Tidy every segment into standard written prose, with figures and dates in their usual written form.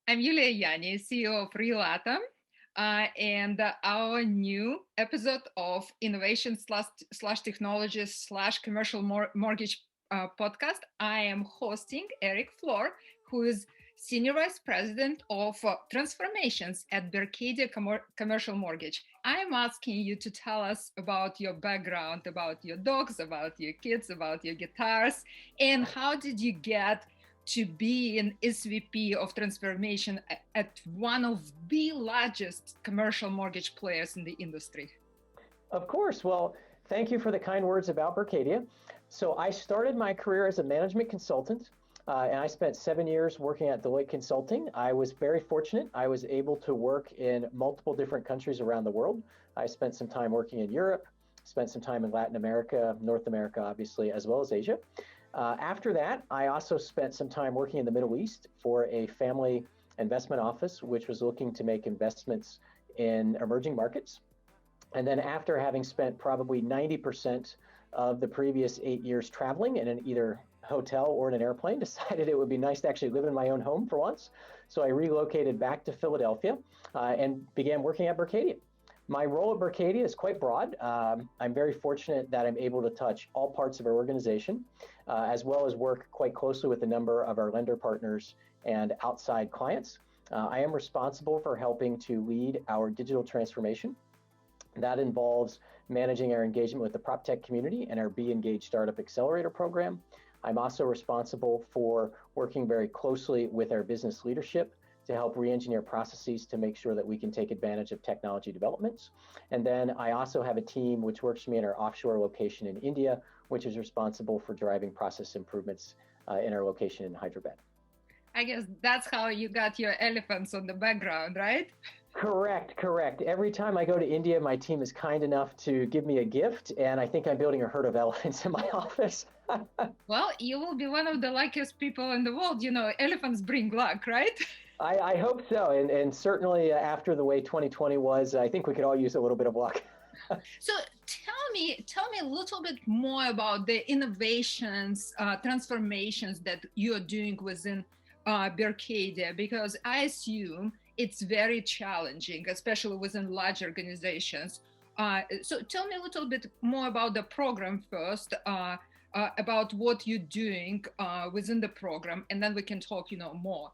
I'm Yulia Yaani, CEO of RealAtom, and our new episode of innovation slash technologies slash commercial mortgage podcast. I am hosting Eric Flohr, who is Senior Vice President of Transformations at Berkadia Commercial Mortgage. I'm asking you to tell us about your background, about your dogs, about your kids, about your guitars, and how did you get to be an SVP of transformation at one of the largest commercial mortgage players in the industry? Of course. Well, thank you for the kind words about Berkadia. So I started my career as a management consultant, and I spent 7 years working at Deloitte Consulting. I was very fortunate. I was able to work in multiple different countries around the world. I spent some time working in Europe, spent some time in Latin America, North America, obviously, as well as Asia. After that, I also spent some time working in the Middle East for a family investment office, which was looking to make investments in emerging markets. And then after having spent probably 90% of the previous 8 years traveling in an either hotel or in an airplane, decided it would be nice to actually live in my own home for once. So I relocated back to Philadelphia and began working at Berkadia. My role at Berkadia is quite broad. I'm very fortunate that I'm able to touch all parts of our organization, as well as work quite closely with a number of our lender partners and outside clients. I am responsible for helping to lead our digital transformation. That involves managing our engagement with the prop tech community and our Be Engaged Startup Accelerator program. I'm also responsible for working very closely with our business leadership to help re-engineer processes to make sure that we can take advantage of technology developments. And then I also have a team which works for me in our offshore location in India, which is responsible for driving process improvements in our location in Hyderabad. I guess that's how you got your elephants on the background, right? Correct. Every time I go to India, my team is kind enough to give me a gift, and I think I'm building a herd of elephants in my office. Well, you will be one of the luckiest people in the world. You know, elephants bring luck, right? I hope so, and certainly after the way 2020 was, I think we could all use a little bit of luck. So tell me a little bit more about the innovations, transformations that you're doing within Berkadia, because I assume it's very challenging, especially within large organizations. So tell me a little bit more about the program first, about what you're doing within the program, and then we can talk, more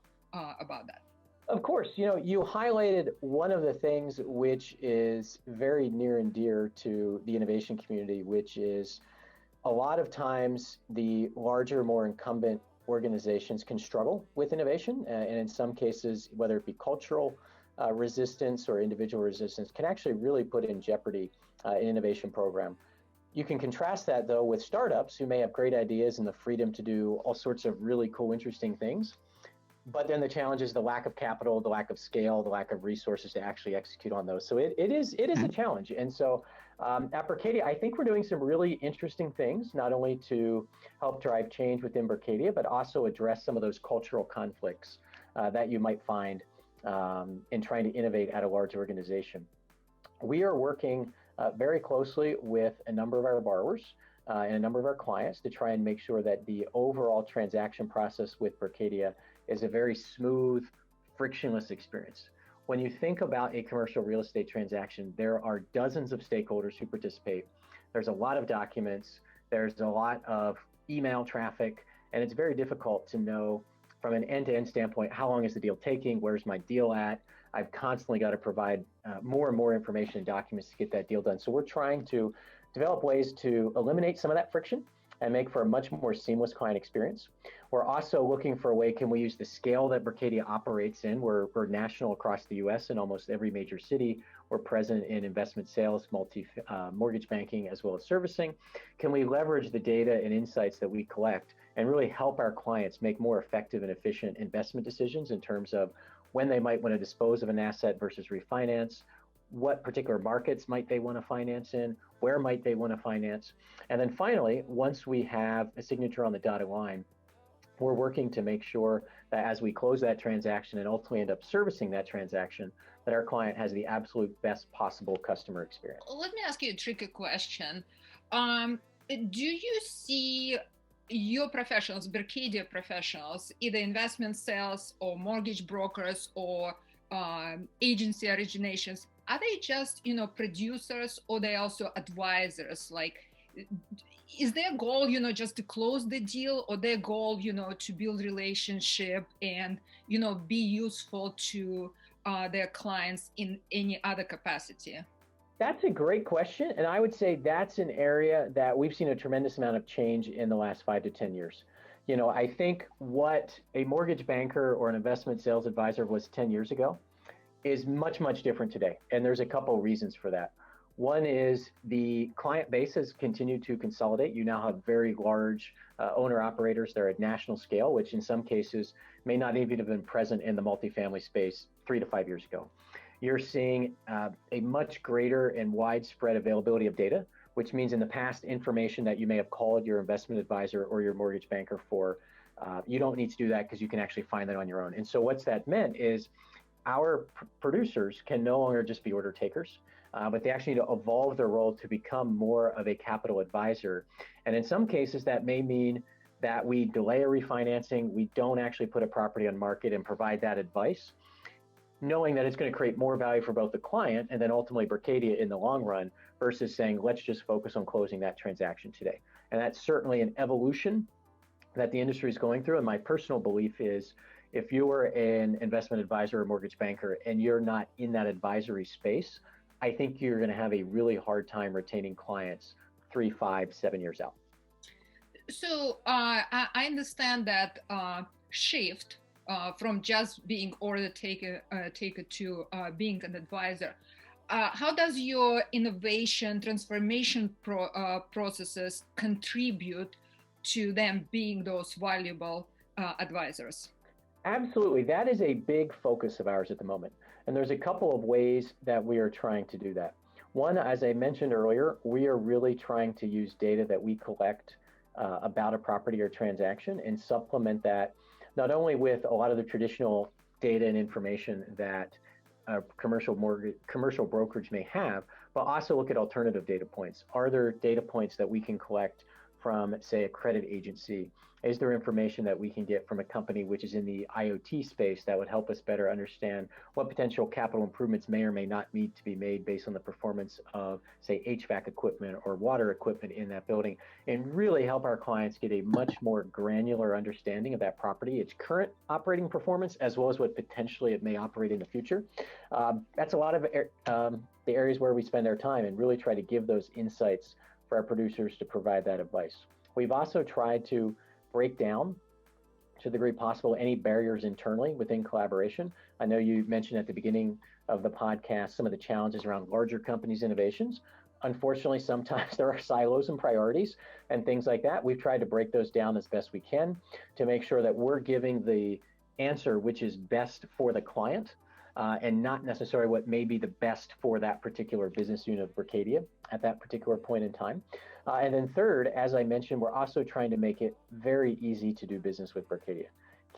about that. Of course, you highlighted one of the things which is very near and dear to the innovation community, which is a lot of times the larger, more incumbent organizations can struggle with innovation. And in some cases, whether it be cultural resistance or individual resistance, can actually really put in jeopardy an innovation program. You can contrast that, though, with startups who may have great ideas and the freedom to do all sorts of really cool, interesting things. But then the challenge is the lack of capital, the lack of scale, the lack of resources to actually execute on those. So it is a challenge. And so at Berkadia, I think we're doing some really interesting things, not only to help drive change within Berkadia, but also address some of those cultural conflicts that you might find in trying to innovate at a large organization. We are working very closely with a number of our borrowers and a number of our clients to try and make sure that the overall transaction process with Berkadia is a very smooth, frictionless experience. When you think about a commercial real estate transaction, there are dozens of stakeholders who participate. There's a lot of documents, there's a lot of email traffic, and it's very difficult to know from an end-to-end standpoint, how long is the deal taking, where's my deal at? I've constantly got to provide more and more information and documents to get that deal done. So we're trying to develop ways to eliminate some of that friction and make for a much more seamless client experience. We're also looking for a way, can we use the scale that Berkadia operates in? We're national across the US in almost every major city. We're present in investment sales, mortgage banking, as well as servicing. Can we leverage the data and insights that we collect and really help our clients make more effective and efficient investment decisions in terms of when they might want to dispose of an asset versus refinance, what particular markets might they want to finance in, where might they want to finance. And then finally, once we have a signature on the dotted line, we're working to make sure that as we close that transaction and ultimately end up servicing that transaction, that our client has the absolute best possible customer experience. Let me ask you a tricky question. Do you see your professionals, Berkadia professionals, either investment sales or mortgage brokers or agency originations, are they just producers, or they also advisors? Like, is their goal just to close the deal, or their goal to build relationship and be useful to their clients in any other capacity? That's a great question. And I would say that's an area that we've seen a tremendous amount of change in the last 5 to 10 years. I think what a mortgage banker or an investment sales advisor was 10 years ago is much, much different today. And there's a couple of reasons for that. One is the client base has continued to consolidate. You now have very large owner operators. They're at national scale, which in some cases may not even have been present in the multifamily space 3 to 5 years ago. You're seeing a much greater and widespread availability of data, which means in the past, information that you may have called your investment advisor or your mortgage banker for, you don't need to do that because you can actually find that on your own. And so what's that meant is our producers can no longer just be order takers, but they actually need to evolve their role to become more of a capital advisor. And in some cases, that may mean that we delay a refinancing, we don't actually put a property on market and provide that advice, knowing that it's going to create more value for both the client and then ultimately Berkadia in the long run, versus saying, let's just focus on closing that transaction today. And that's certainly an evolution that the industry is going through. And my personal belief is, if you're an investment advisor or mortgage banker and you're not in that advisory space, I think you're going to have a really hard time retaining clients 3, 5, 7 years out. So I understand that shift from just being order taker to being an advisor. How does your innovation transformation processes contribute to them being those valuable advisors? Absolutely. That is a big focus of ours at the moment. And there's a couple of ways that we are trying to do that. One, as I mentioned earlier, we are really trying to use data that we collect about a property or transaction and supplement that not only with a lot of the traditional data and information that commercial brokerage may have, but also look at alternative data points. Are there data points that we can collect from, say, a credit agency? Is there information that we can get from a company which is in the IoT space that would help us better understand what potential capital improvements may or may not need to be made based on the performance of, say, HVAC equipment or water equipment in that building, and really help our clients get a much more granular understanding of that property, its current operating performance, as well as what potentially it may operate in the future. That's a lot of the areas where we spend our time and really try to give those insights for our producers to provide that advice. We've also tried to break down, to the degree possible, any barriers internally within collaboration. I know you mentioned at the beginning of the podcast some of the challenges around larger companies' innovations. Unfortunately, sometimes there are silos and priorities and things like that. We've tried to break those down as best we can to make sure that we're giving the answer which is best for the client, and not necessarily what may be the best for that particular business unit of Berkadia at that particular point in time. And then third, as I mentioned, we're also trying to make it very easy to do business with Berkadia.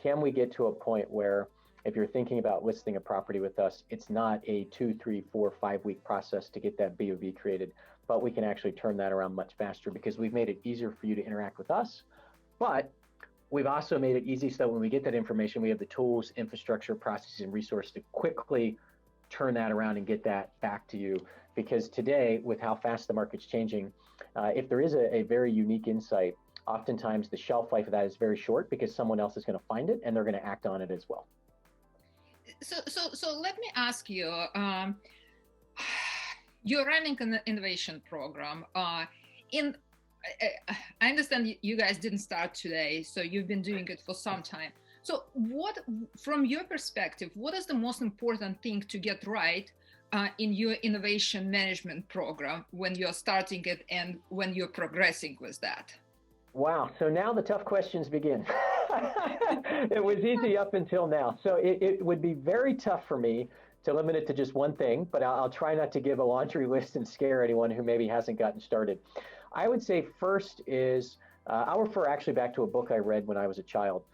Can we get to a point where if you're thinking about listing a property with us, it's not a 2, 3, 4, 5 week process to get that BOV created, but we can actually turn that around much faster because we've made it easier for you to interact with us. But we've also made it easy so that when we get that information, we have the tools, infrastructure, processes, and resources to quickly turn that around and get that back to you. Because today, with how fast the market's changing, if there is a very unique insight, oftentimes the shelf life of that is very short because someone else is going to find it and they're going to act on it as well. So let me ask you, you're running an innovation program. I understand you guys didn't start today, so you've been doing it for some time. So what, from your perspective, what is the most important thing to get right in your innovation management program when you're starting it and when you're progressing with that? Wow. So now the tough questions begin. It was easy up until now. So it would be very tough for me to limit it to just one thing, but I'll try not to give a laundry list and scare anyone who maybe hasn't gotten started. I would say first is, I'll refer actually back to a book I read when I was a child.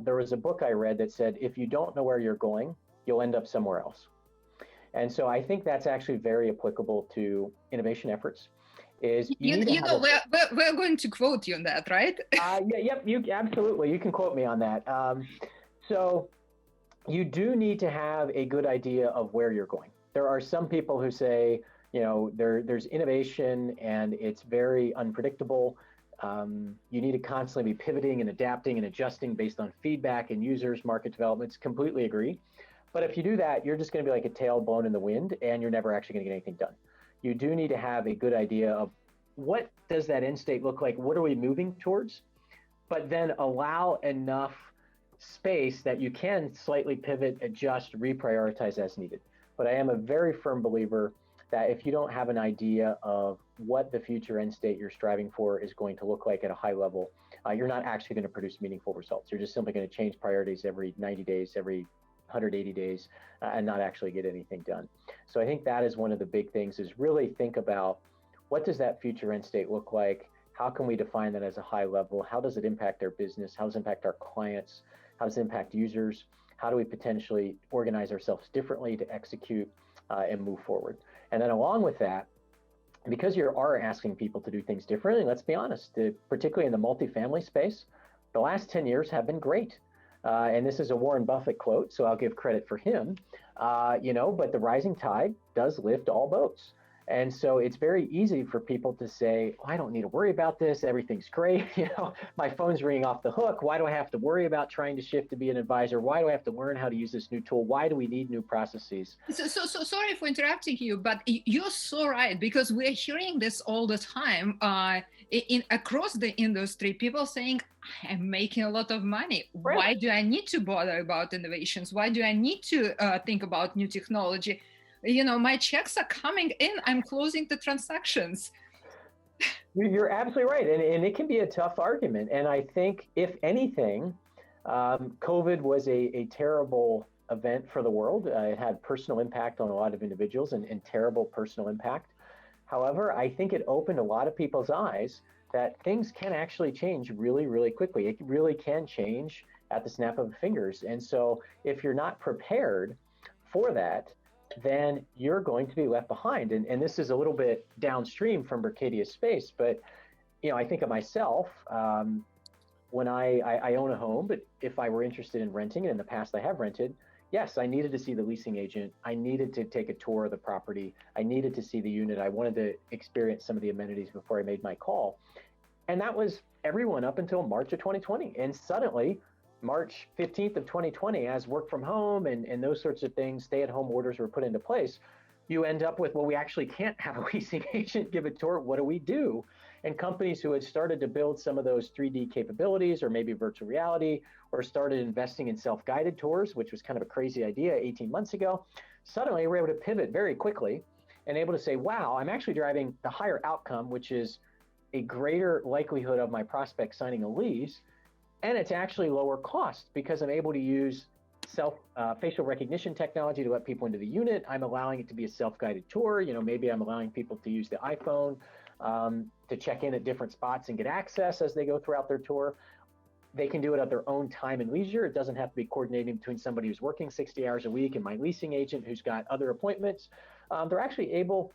There was a book I read that said, if you don't know where you're going, you'll end up somewhere else. And so I think that's actually very applicable to innovation efforts. is you need to have we're going to quote you on that, right? you absolutely, you can quote me on that. So you do need to have a good idea of where you're going. There are some people who say, there's innovation and it's very unpredictable. You need to constantly be pivoting and adapting and adjusting based on feedback and users, market developments. Completely agree. But if you do that, you're just going to be like a tail blown in the wind and you're never actually going to get anything done. You do need to have a good idea of what does that end state look like? What are we moving towards? But then allow enough space that you can slightly pivot, adjust, reprioritize as needed. But I am a very firm believer that if you don't have an idea of what the future end state you're striving for is going to look like at a high level, you're not actually going to produce meaningful results. You're just simply going to change priorities every 90 days, every 180 days, and not actually get anything done. So I think that is one of the big things, is really think about what does that future end state look like? How can we define that as a high level? How does it impact our business? How does it impact our clients? How does it impact users? How do we potentially organize ourselves differently to execute and move forward? And then along with that, because you are asking people to do things differently, let's be honest, particularly in the multifamily space, the last 10 years have been great. And this is a Warren Buffett quote, so I'll give credit for him, but the rising tide does lift all boats. And so it's very easy for people to say, I don't need to worry about this. Everything's great. My phone's ringing off the hook. Why do I have to worry about trying to shift to be an advisor? Why do I have to learn how to use this new tool? Why do we need new processes? So sorry for interrupting you, but you're so right, because we're hearing this all the time across the industry, people saying, I'm making a lot of money. Right. Why do I need to bother about innovations? Why do I need to think about new technology? My checks are coming in, I'm closing the transactions. You're absolutely right. And it can be a tough argument. And I think, if anything, COVID was a terrible event for the world. It had personal impact on a lot of individuals and terrible personal impact. However, I think it opened a lot of people's eyes that things can actually change really, really quickly. It really can change at the snap of fingers. And so if you're not prepared for that, then you're going to be left behind. And this is a little bit downstream from Berkadia's space, but I think of myself, when I own a home, but if I were interested in renting, and in the past I have rented, yes, I needed to see the leasing agent. I needed to take a tour of the property. I needed to see the unit. I wanted to experience some of the amenities before I made my call. And that was everyone up until March of 2020. And suddenly, March 15th of 2020, as work from home and those sorts of things, stay-at-home orders were put into place, you end up with, well, we actually can't have a leasing agent give a tour. What do we do? And companies who had started to build some of those 3D capabilities, or maybe virtual reality, or started investing in self-guided tours, which was kind of a crazy idea 18 months ago, suddenly we're able to pivot very quickly and able to say, wow, I'm actually driving the higher outcome, which is a greater likelihood of my prospect signing a lease. And it's actually lower cost because I'm able to use facial recognition technology to let people into the unit. I'm allowing it to be a self-guided tour. Maybe I'm allowing people to use the iPhone to check in at different spots and get access as they go throughout their tour. They can do it at their own time and leisure. It doesn't have to be coordinating between somebody who's working 60 hours a week and my leasing agent who's got other appointments. They're actually able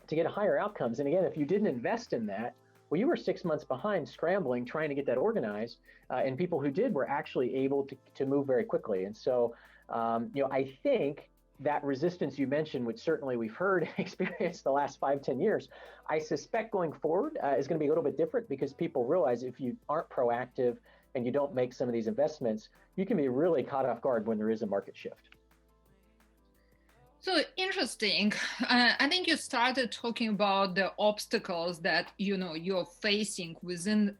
to get higher outcomes. And again, if you didn't invest in that, well, you were 6 months behind scrambling, trying to get that organized, and people who did were actually able to move very quickly. And so, I think that resistance you mentioned, which certainly we've heard and experienced the last 5-10 years, I suspect going forward is going to be a little bit different, because people realize if you aren't proactive and you don't make some of these investments, you can be really caught off guard when there is a market shift. So interesting. I think you started talking about the obstacles that you're facing within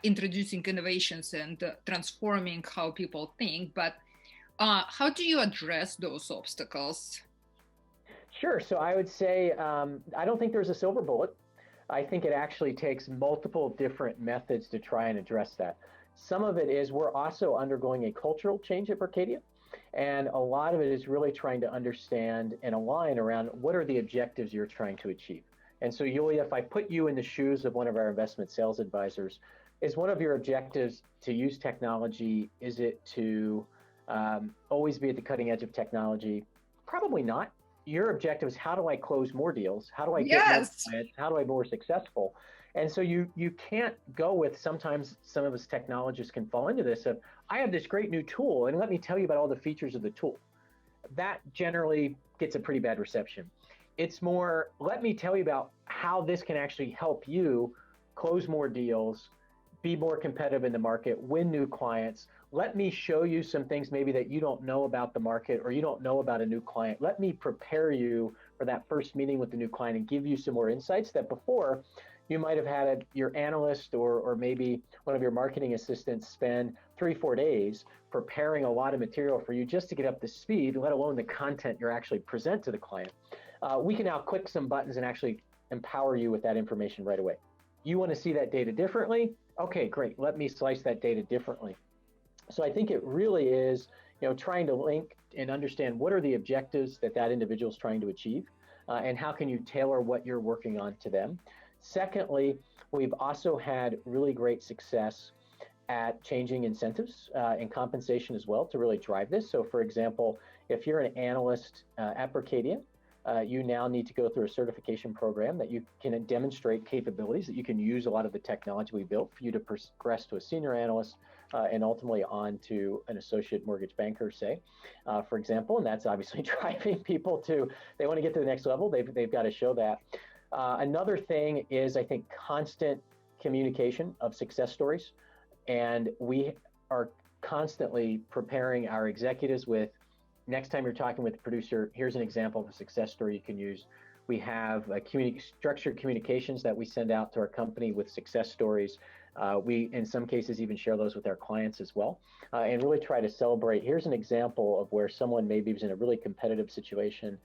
introducing innovations and transforming how people think. But how do you address those obstacles? Sure. So I would say I don't think there's a silver bullet. I think it actually takes multiple different methods to try and address that. Some of it is we're also undergoing a cultural change at Berkadia. And a lot of it is really trying to understand and align around what are the objectives you're trying to achieve. And so, Yulia, if I put you in the shoes of one of our investment sales advisors, is one of your objectives to use technology? Is it to always be at the cutting edge of technology? Probably not. your objective is, how do I close more deals? How do I get more Yes. clients? How do I be more successful? And so you can't go with, sometimes some of us technologists can fall into this of, I have this great new tool and let me tell you about all the features of the tool. That generally gets a pretty bad reception. It's more, let me tell you about how this can actually help you close more deals, be more competitive in the market, win new clients. Let me show you some things maybe that you don't know about the market or you don't know about a new client. Let me prepare you for that first meeting with the new client and give you some more insights that before you might have had your analyst or maybe one of your marketing assistants spend 3-4 days preparing a lot of material for you just to get up to speed, let alone the content you're actually present to the client. We can now click some buttons and actually empower you with that information right away. You want to see that data differently? Okay, great. Let me slice that data differently. So I think it really is, trying to link and understand what are the objectives that individual is trying to achieve, and how can you tailor what you're working on to them. Secondly, we've also had really great success at changing incentives and compensation as well to really drive this. So for example, if you're an analyst at Berkadia, you now need to go through a certification program that you can demonstrate capabilities that you can use a lot of the technology we built for you to progress to a senior analyst and ultimately on to an associate mortgage banker, say, for example. And that's obviously driving people to, they want to get to the next level, they've got to show that. Another thing is, I think, constant communication of success stories. And we are constantly preparing our executives with, next time you're talking with the producer, here's an example of a success story you can use. We have structured communications that we send out to our company with success stories. We, in some cases, even share those with our clients as well, and really try to celebrate. Here's an example of where someone maybe was in a really competitive situation.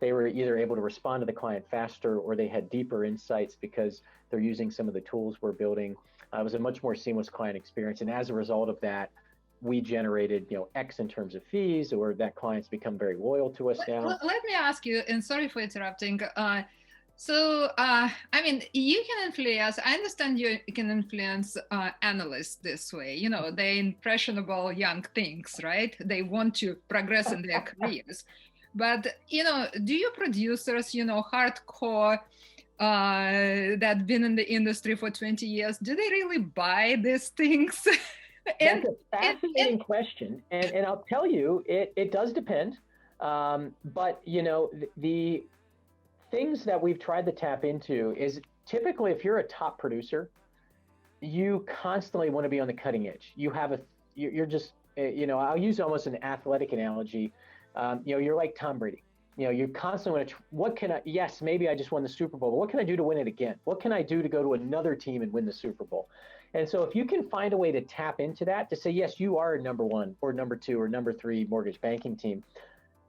They were either able to respond to the client faster or they had deeper insights because they're using some of the tools we're building. It was a much more seamless client experience. And as a result of that, we generated, X in terms of fees, or that clients become very loyal to us now. Let me ask you, and sorry for interrupting. I mean, you can influence, I understand you can influence analysts this way. They're impressionable young things, right? They want to progress in their careers. But, do you producers, hardcore, that been in the industry for 20 years, do they really buy these things? That's a fascinating question. And I'll tell you, it does depend. But, the things that we've tried to tap into is typically, if you're a top producer, you constantly want to be on the cutting edge. You're just, I'll use almost an athletic analogy. You're like Tom Brady. You constantly want to, yes, maybe I just won the Super Bowl, but what can I do to win it again? What can I do to go to another team and win the Super Bowl? And so if you can find a way to tap into that, to say, yes, you are a number 1 or number 2 or number 3 mortgage banking team,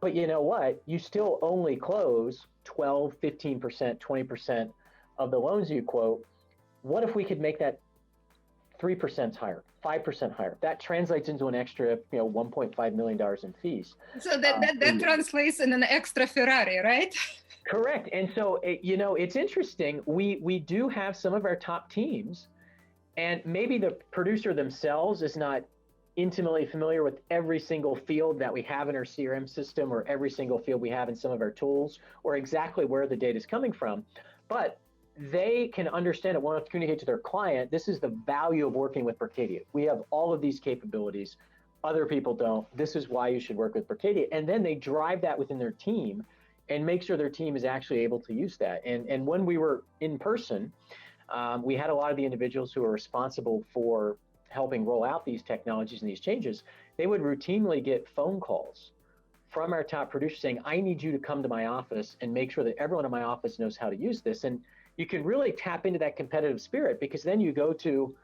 but you know what? You still only close 12, 15%, 20% of the loans you quote. What if we could make that 3% higher, 5% higher? That translates into an extra, $1.5 million in fees. So that translates in an extra Ferrari, right? Correct. And so, it's interesting. We do have some of our top teams, and maybe the producer themselves is not intimately familiar with every single field that we have in our CRM system or every single field we have in some of our tools or exactly where the data is coming from. But they can understand it, want to communicate to their client, this is the value of working with Berkadia. We have all of these capabilities. Other people don't. This is why you should work with Berkadia. And then they drive that within their team and make sure their team is actually able to use that. And when we were in person, we had a lot of the individuals who are responsible for helping roll out these technologies and these changes. They would routinely get phone calls from our top producers saying, I need you to come to my office and make sure that everyone in my office knows how to use this. And you can really tap into that competitive spirit, because then you go to,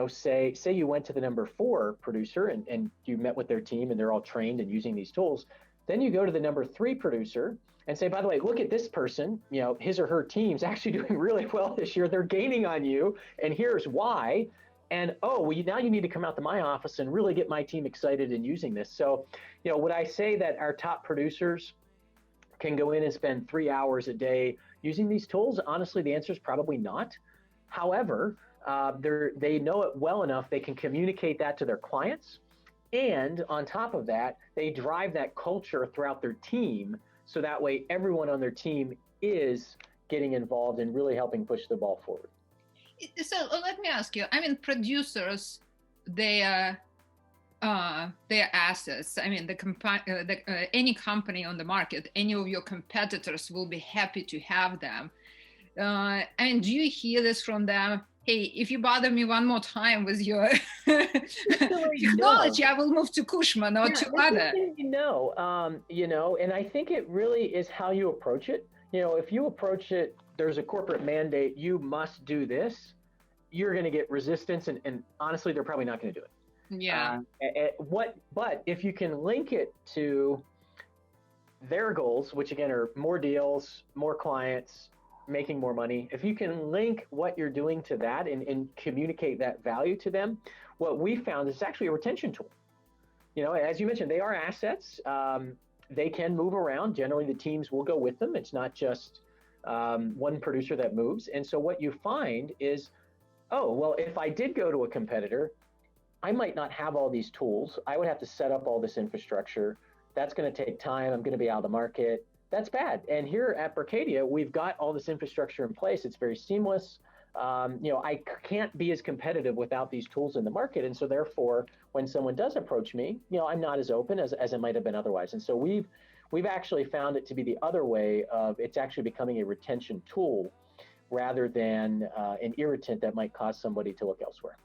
say you went to the number 4 producer and you met with their team and they're all trained and using these tools. Then you go to the number 3 producer and say, by the way, look at this person, his or her team's actually doing really well this year. They're gaining on you, and here's why. And now you need to come out to my office and really get my team excited in using this. So, would I say that our top producers can go in and spend 3 hours a day using these tools? Honestly, the answer is probably not. However, they know it well enough, they can communicate that to their clients. And on top of that, they drive that culture throughout their team so that way everyone on their team is getting involved and really helping push the ball forward. So let me ask you, I mean, producers, their assets, I mean, any company on the market, any of your competitors will be happy to have them. I mean, do you hear this from them? Hey, if you bother me one more time with your technology, I will move to Cushman or to other. And I think it really is how you approach it. If you approach it, there's a corporate mandate, you must do this, you're going to get resistance, and honestly, they're probably not going to do it. Yeah. But if you can link it to their goals, which again are more deals, more clients, making more money, if you can link what you're doing to that and communicate that value to them, what we found is actually a retention tool. As you mentioned, they are assets. They can move around. Generally, the teams will go with them. It's not just one producer that moves. And so what you find is, oh, well, if I did go to a competitor, I might not have all these tools. I would have to set up all this infrastructure. That's going to take time. I'm going to be out of the market. That's bad. And here at Berkadia, we've got all this infrastructure in place. It's very seamless. I can't be as competitive without these tools in the market. And so therefore, when someone does approach me, I'm not as open as it might have been otherwise. And so we've actually found it to be the other way of it's actually becoming a retention tool rather than an irritant that might cause somebody to look elsewhere.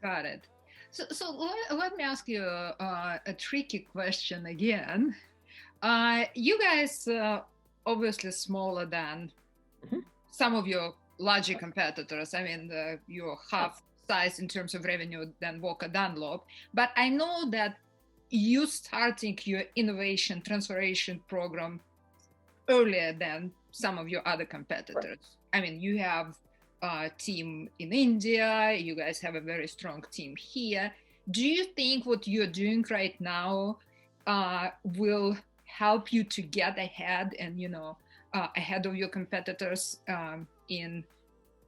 Got it. So let me ask you a tricky question again. You guys obviously smaller than some of your larger competitors. I mean, you're half size in terms of revenue than Walker Dunlop. But I know that you starting your innovation transformation program earlier than some of your other competitors. Right. I mean, you have a team in India, you guys have a very strong team here. Do you think what you're doing right now will help you to get ahead and, ahead of your competitors in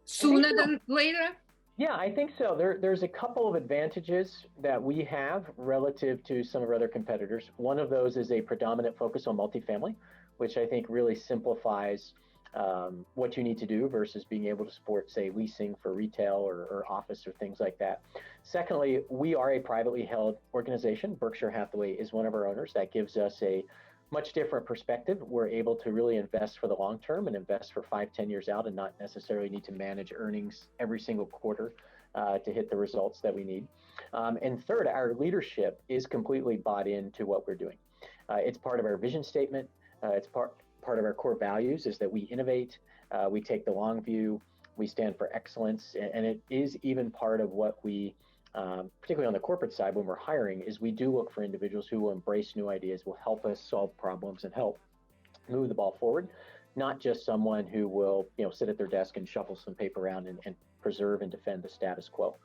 sooner than later? Yeah, I think so. There's a couple of advantages that we have relative to some of our other competitors. One of those is a predominant focus on multifamily, which I think really simplifies what you need to do versus being able to support, say, leasing for retail or office or things like that. Secondly, we are a privately held organization. Berkshire Hathaway is one of our owners. That gives us a much different perspective. We're able to really invest for the long term and invest for 5-10 years out and not necessarily need to manage earnings every single quarter to hit the results that we need. And third, our leadership is completely bought into what we're doing. It's part of our vision statement. It's part of our core values is that we innovate, we take the long view, we stand for excellence, and it is even part of what we, particularly on the corporate side when we're hiring, is we do look for individuals who will embrace new ideas, will help us solve problems and help move the ball forward, not just someone who will sit at their desk and shuffle some paper around and preserve and defend the status quo.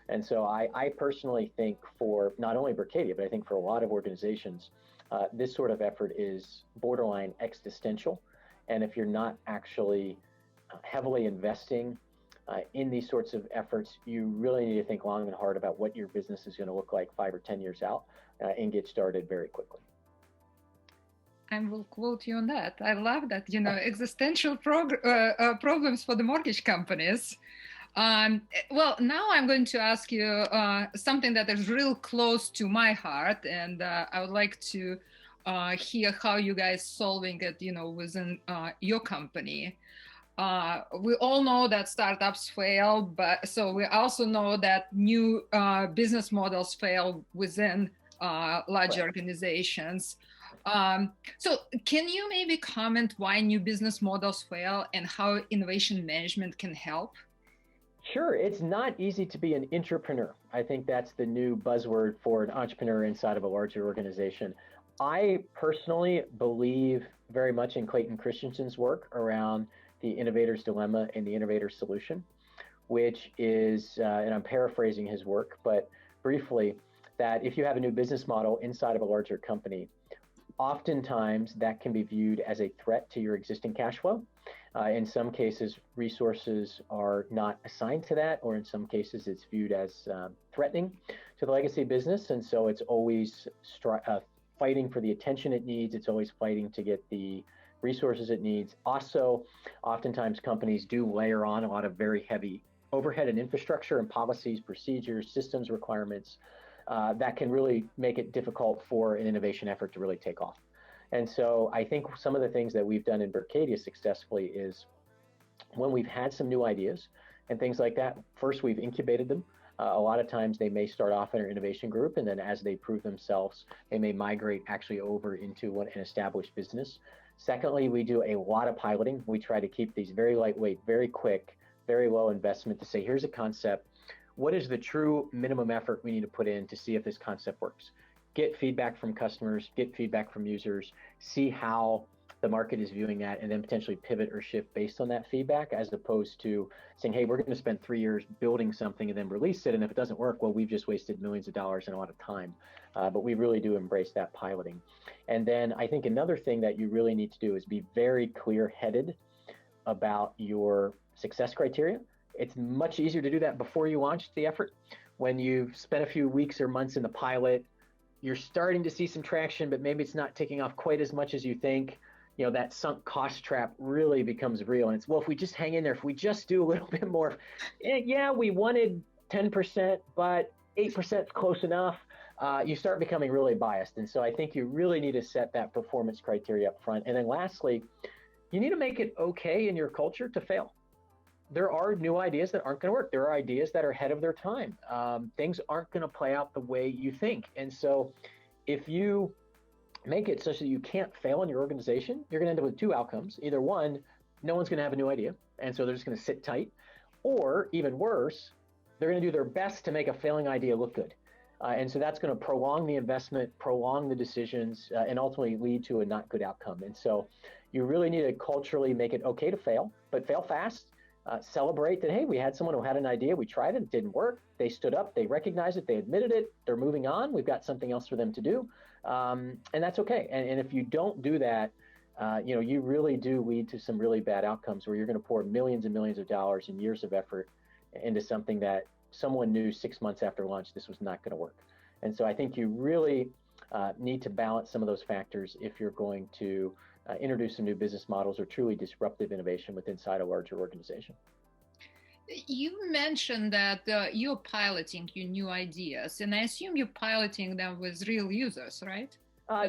And so I personally think for not only Berkadia, but I think for a lot of organizations, this sort of effort is borderline existential. And if you're not actually heavily investing in these sorts of efforts, you really need to think long and hard about what your business is going to look like 5 or 10 years out and get started very quickly. I will quote you on that. I love that, existential problems for the mortgage companies. Well, now I'm going to ask you something that is real close to my heart, and I would like to hear how you guys solving it, within your company. We all know that startups fail, but so we also know that new business models fail within large organizations. So can you maybe comment why new business models fail and how innovation management can help? Sure. It's not easy to be an entrepreneur. I think that's the new buzzword for an entrepreneur inside of a larger organization. I personally believe very much in Clayton Christensen's work around the innovator's dilemma and the innovator's solution, which is, and I'm paraphrasing his work, but briefly, that if you have a new business model inside of a larger company, oftentimes that can be viewed as a threat to your existing cash flow. In some cases, resources are not assigned to that, or in some cases, it's viewed as threatening to the legacy business. And so it's always fighting for the attention it needs. It's always fighting to get the resources it needs. Also, oftentimes companies do layer on a lot of very heavy overhead and infrastructure and policies, procedures, systems requirements that can really make it difficult for an innovation effort to really take off. And so I think some of the things that we've done in Berkadia successfully is when we've had some new ideas and things like that, first we've incubated them. A lot of times they may start off in our innovation group, and then as they prove themselves, they may migrate actually over into an established business. Secondly, we do a lot of piloting. We try to keep these very lightweight, very quick, very low investment to say, here's a concept. What is the true minimum effort we need to put in to see if this concept works? Get feedback from customers, get feedback from users, see how the market is viewing that, and then potentially pivot or shift based on that feedback, as opposed to saying, hey, we're going to spend 3 years building something and then release it. And if it doesn't work, well, we've just wasted millions of dollars and a lot of time. But we really do embrace that piloting. And then I think another thing that you really need to do is be very clear-headed about your success criteria. It's much easier to do that before you launch the effort. When you've spent a few weeks or months in the pilot, you're starting to see some traction, but maybe it's not taking off quite as much as you think. You know, that sunk cost trap really becomes real. And it's, well, if we just hang in there, if we just do a little bit more, yeah, we wanted 10%, but 8% is close enough. You start becoming really biased. And so I think you really need to set that performance criteria up front. And then lastly, you need to make it okay in your culture to fail. There are new ideas that aren't going to work. There are ideas that are ahead of their time. Things aren't going to play out the way you think. And so if you make it such that you can't fail in your organization, you're going to end up with two outcomes. Either one, no one's going to have a new idea, and so they're just going to sit tight. Or even worse, they're going to do their best to make a failing idea look good. And so that's going to prolong the investment, prolong the decisions, and ultimately lead to a not good outcome. And so you really need to culturally make it okay to fail, but fail fast. Celebrate that, hey, we had someone who had an idea, we tried it, it didn't work, they stood up, they recognized it, they admitted it, they're moving on, we've got something else for them to do, and that's okay. And if you don't do that, you really do lead to some really bad outcomes where you're going to pour millions and millions of dollars and years of effort into something that someone knew 6 months after launch this was not going to work. And so I think you really need to balance some of those factors if you're going to introduce some new business models or truly disruptive innovation within inside a larger organization. You mentioned that you're piloting your new ideas, and I assume you're piloting them with real users, right?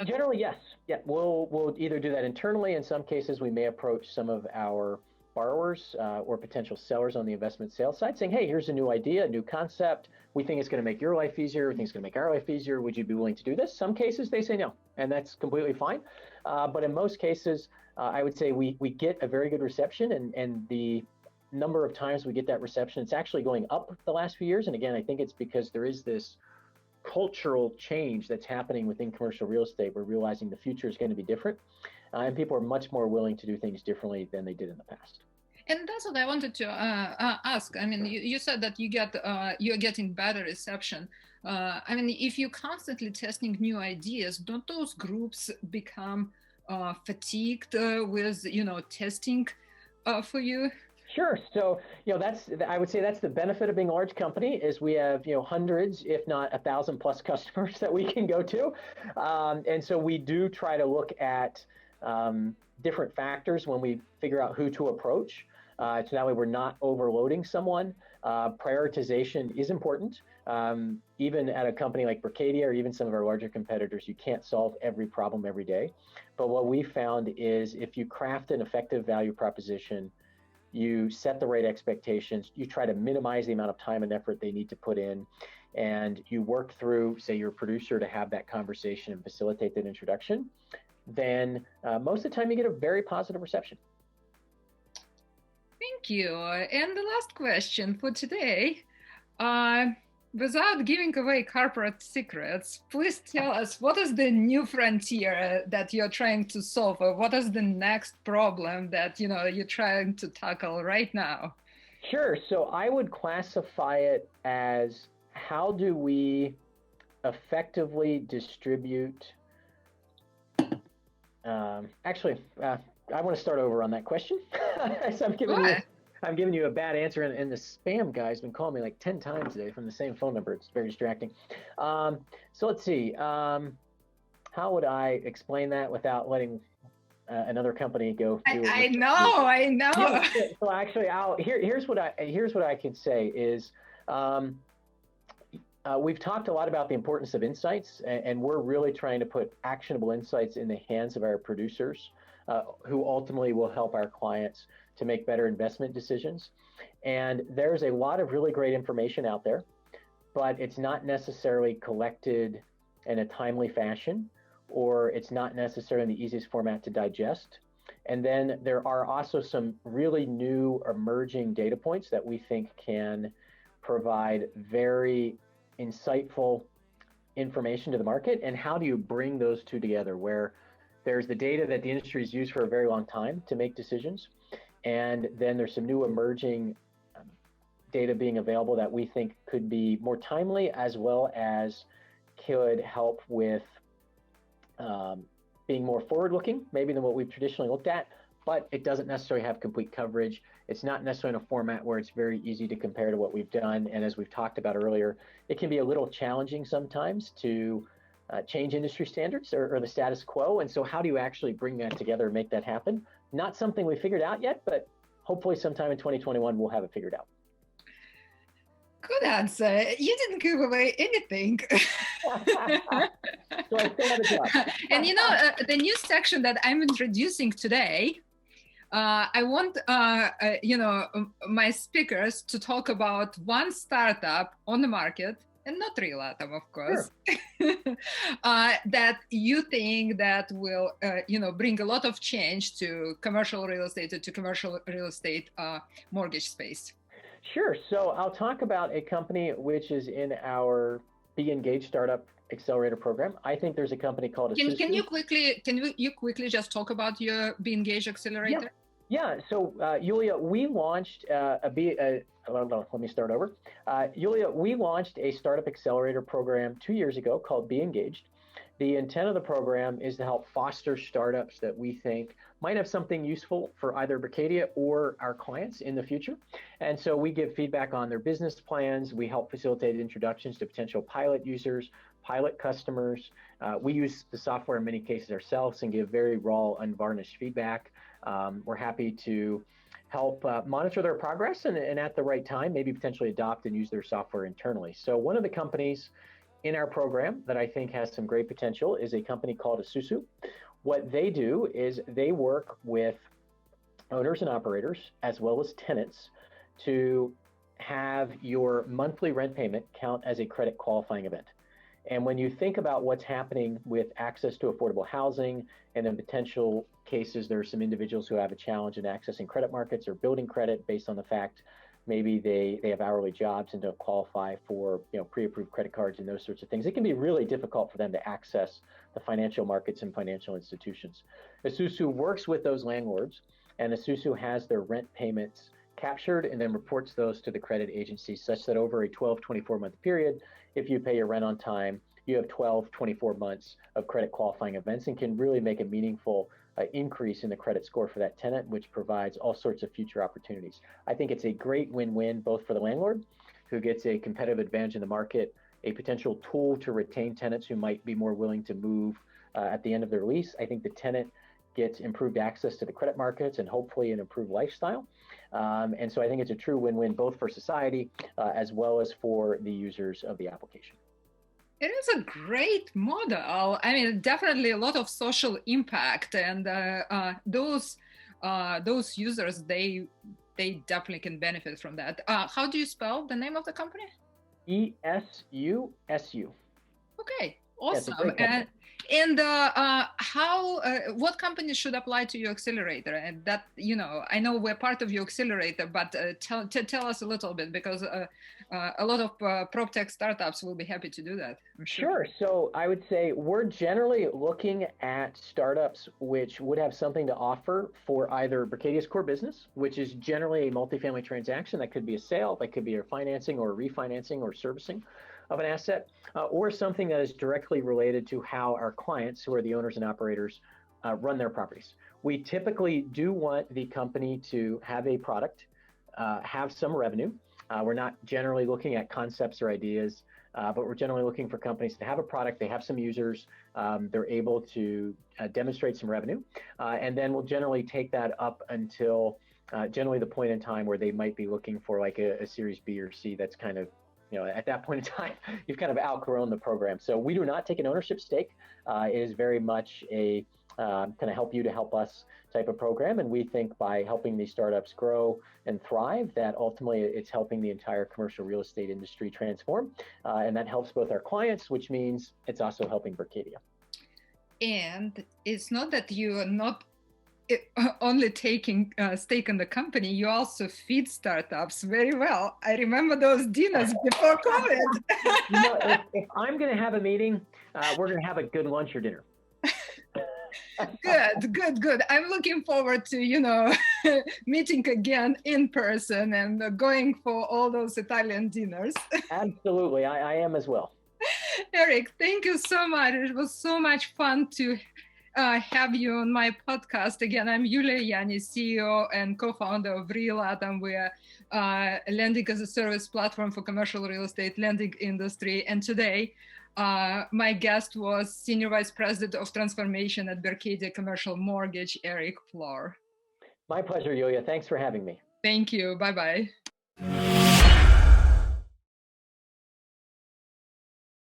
Generally, yes. Yeah, we'll either do that internally. In some cases, we may approach some of our borrowers or potential sellers on the investment sales side saying, hey, here's a new idea, a new concept. We think it's going to make your life easier. We think it's going to make our life easier. Would you be willing to do this? Some cases they say no, and that's completely fine. But in most cases, I would say we get a very good reception, and the number of times we get that reception, it's actually going up the last few years. And again, I think it's because there is this cultural change that's happening within commercial real estate. We're realizing the future is going to be different, and people are much more willing to do things differently than they did in the past. And that's what I wanted to ask. I mean, you said that you're getting better reception. I mean, if you're constantly testing new ideas, don't those groups become fatigued with testing for you? Sure. So, I would say that's the benefit of being a large company is we have, hundreds, if not 1,000 plus customers that we can go to. And so we do try to look at different factors when we figure out who to approach. So that way we're not overloading someone. Prioritization is important. Even at a company like Berkadia or even some of our larger competitors, you can't solve every problem every day. But what we found is if you craft an effective value proposition, you set the right expectations, you try to minimize the amount of time and effort they need to put in, and you work through, say, your producer to have that conversation and facilitate that introduction, then most of the time you get a very positive reception. Thank you. And the last question for today, without giving away corporate secrets, please tell us what is the new frontier that you're trying to solve, or what is the next problem that you're trying to tackle right now? Sure. So I would classify it as how do we effectively distribute. I want to start over on that question. So I'm giving you a bad answer, and the spam guy's been calling me like 10 times today from the same phone number. It's very distracting. So let's see. how would I explain that without letting another company go do it? I know, I know. Yeah. So actually, here's what I can say is. Um, we've talked a lot about the importance of insights, and we're really trying to put actionable insights in the hands of our producers, who ultimately will help our clients to make better investment decisions. And there's a lot of really great information out there, but it's not necessarily collected in a timely fashion, or it's not necessarily in the easiest format to digest. And then there are also some really new emerging data points that we think can provide very insightful information to the market. And how do you bring those two together, where there's the data that the industry has used for a very long time to make decisions, and then there's some new emerging data being available that we think could be more timely, as well as could help with being more forward-looking, maybe than what we've traditionally looked at, but it doesn't necessarily have complete coverage. It's not necessarily in a format where it's very easy to compare to what we've done. And as we've talked about earlier, it can be a little challenging sometimes to change industry standards or the status quo. And so how do you actually bring that together and make that happen? Not something we figured out yet, but hopefully sometime in 2021, we'll have it figured out. Good answer. You didn't give away anything. So I still have a job. And the new section that I'm introducing today, I want my speakers to talk about one startup on the market, and not RealAtom, of course, sure. That you think that will bring a lot of change to commercial real estate mortgage space. Sure. So I'll talk about a company which is in our Be Engaged Startup Accelerator program. I think there's a company called Can you quickly just talk about your Be Engaged Accelerator? Yeah. So Yulia, we launched let me start over. Yulia, we launched a startup accelerator program 2 years ago called Be Engaged. The intent of the program is to help foster startups that we think might have something useful for either Berkadia or our clients in the future. And so we give feedback on their business plans. We help facilitate introductions to potential pilot users, pilot customers. We use the software in many cases ourselves and give very raw, unvarnished feedback. We're happy to help monitor their progress and at the right time, maybe potentially adopt and use their software internally. So one of the companies in our program that I think has some great potential is a company called Isusu. What they do is they work with owners and operators as well as tenants to have your monthly rent payment count as a credit qualifying event. And when you think about what's happening with access to affordable housing, and in potential cases, there are some individuals who have a challenge in accessing credit markets or building credit based on the fact maybe they have hourly jobs and don't qualify for pre-approved credit cards and those sorts of things. It can be really difficult for them to access the financial markets and financial institutions. Isusu works with those landlords, and Isusu has their rent payments captured and then reports those to the credit agency, such that over a 12, 24-month period, if you pay your rent on time, you have 12, 24 months of credit qualifying events and can really make a meaningful increase in the credit score for that tenant, which provides all sorts of future opportunities. I think it's a great win-win, both for the landlord, who gets a competitive advantage in the market, a potential tool to retain tenants who might be more willing to move at the end of their lease. I think the tenant gets improved access to the credit markets and hopefully an improved lifestyle. And so I think it's a true win-win, both for society as well as for the users of the application. It is a great model. I mean, definitely a lot of social impact, and those users, they definitely can benefit from that. How do you spell the name of the company? ESUSU. Okay, awesome. Yes, and what companies should apply to your accelerator? And that, I know we're part of your accelerator, but tell us a little bit, because a lot of prop tech startups will be happy to do that, I'm sure. Sure. So I would say we're generally looking at startups which would have something to offer for either Berkadia's core business, which is generally a multifamily transaction. That could be a sale, that could be a financing or refinancing or servicing of an asset, or something that is directly related to how our clients, who are the owners and operators, run their properties. We typically do want the company to have a product, have some revenue. We're not generally looking at concepts or ideas but we're generally looking for companies to have a product, they have some users, they're able to demonstrate some revenue, and then we'll generally take that up until generally the point in time where they might be looking for like a Series B or C that's kind of, at that point in time, you've kind of outgrown the program. So we do not take an ownership stake. It is very much a kind of help you to help us type of program. And we think by helping these startups grow and thrive, that ultimately it's helping the entire commercial real estate industry transform. And that helps both our clients, which means it's also helping Berkadia. And it's not that you are not only taking stake in the company, you also feed startups very well. I remember those dinners before COVID. If I'm going to have a meeting, we're going to have a good lunch or dinner. Good. I'm looking forward to, meeting again in person and going for all those Italian dinners. Absolutely. I am as well. Eric, thank you so much. It was so much fun to have you on my podcast. Again, I'm Yulia, Yaani, CEO and co-founder of RealAtom. We're a lending as a service platform for commercial real estate lending industry. And today, my guest was Senior Vice President of Transformation at Berkadia Commercial Mortgage, Eric Flohr. My pleasure, Yulia. Thanks for having me. Thank you. Bye-bye.